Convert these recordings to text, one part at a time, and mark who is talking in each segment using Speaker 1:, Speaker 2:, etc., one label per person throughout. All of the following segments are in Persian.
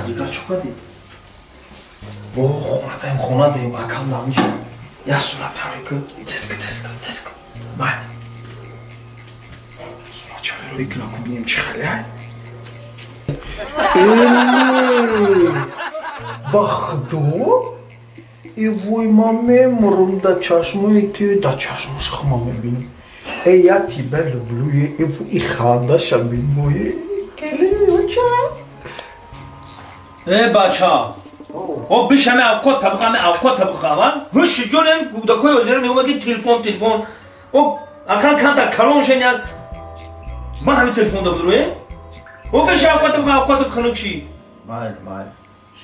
Speaker 1: جیگر چو کردی؟ خونه داریم اکل نمیشه یه صورت روی کن تسک بله صورت چه روی کن اکن بینیم چی خیلی های بخدو ای وای من میمرم در چشمای توی در چشمش خما میبینم ای یا تیبه لبلوی ای خانده شبین بوی کلی بچه
Speaker 2: ای بچه او بیش همه اوقات طبخه هوش جونم کودکای وزیر میگم که تلفن او اکران کم تا کلون شنید من همین تلفن دا بدروی او بیش اوقات خنک چی
Speaker 1: بله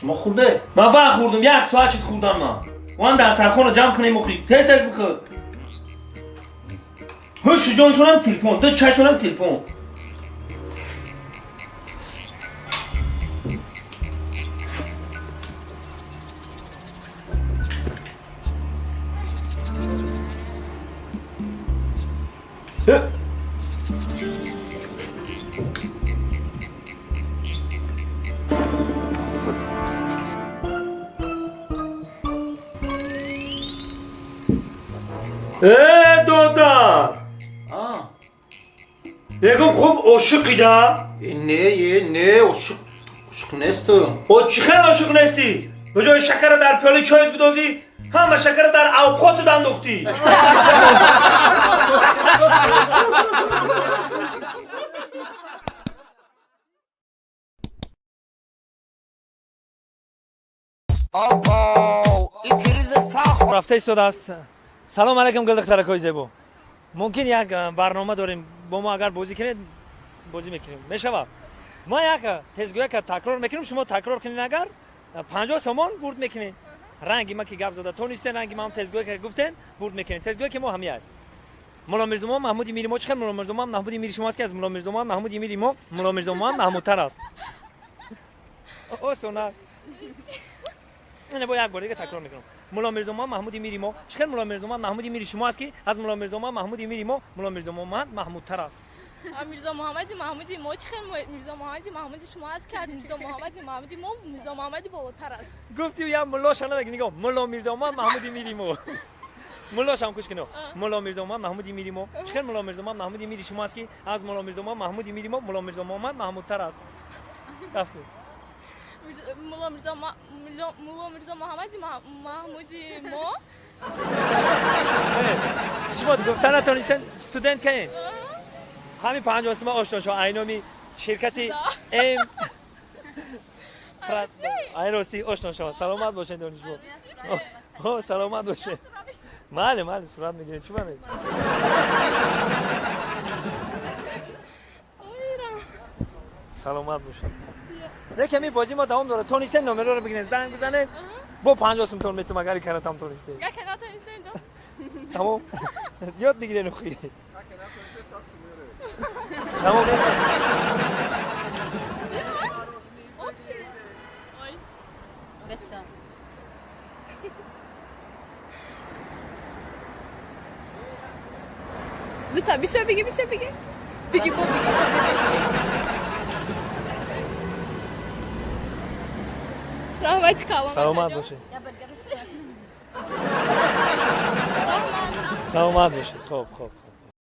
Speaker 1: شما خورده
Speaker 2: من وقت خوردم یک ساعت چید خوردم من وان در سرخون رو جمع کنیم مخوری تیز بخور هوش جون شونم تلفن ده چشمونم تلفن دادر یکم خوب عاشقی ده
Speaker 1: نه عاشق نیستم
Speaker 2: او چی خیلی عاشق نیستی؟ به جای شکر در پیاله چایت بدازی همه شکر در اوقات انداختی رفته ایستاده است سلام علیکم گل دخترکای زیبا ممکن یک برنامه داریم با ما اگر بازی کنید بازی میکنیم میشود ما یک تزگویی که تکرار میکنیم شما تکرار کنین اگر 50 سومان برد میکنین رنگی ما که گپ زده تو نیستین رنگی ما هم تزگویی که گفتین برد میکنین تزگویی که ما همیه مولا میرزا ما محمودی میری ما چخه مولا میرزا ما محمودی میری شما است که از مولا میرزا ما محمودی میری ما مولا میرزا ما محمودتر است او سونا نه با یک بار دیگه تکرار میکنم مولا میرزا ما محمودی میری ما چخه مولا میرزا ما محمودی میری شما است که از مولا میرزا ما محمودی میری ما مولا میرزا ما محمودتر است
Speaker 3: میرزا محمدی محمودی ما چخه میرزا محمدی محمودی شما است که میرزا محمدی محمودی ما میرزا محمدی بالاتر است
Speaker 2: گفتی یا مولا شنا بگی نگاه مولا میرزا ما محمودی میری ما مولا شام کوش کنو مولا میرزا ما محمودی میری ما چخه مولا میرزا ما محمودی میری شما است که از مولا میرزا ما محمودی میری ما مولا میرزا ما محمودتر است گفتی
Speaker 3: مولا میرزا محمدی محمودی ما
Speaker 2: شما گفتن نتونستن استودنت کین همین 50 ما آشنا شو اینامی شرکتی ام اینوسی آشنا شو سلامت باشین دانشجو سلامت باشین بله صورت میگیرین چی بله سلامت باشین نه کمی بازی ما دوام داره تو نیستین نمره رو بگیرین زنگ بزنه با 50 تون میتونم اگر کارتام تو نیستین
Speaker 3: یا کنات نیستین
Speaker 2: تمام یاد بگیرین خوی تمام
Speaker 3: بتا بیشتر بگی بگی رحمت کاوام
Speaker 2: سلامت باشی سلامت باشی خوب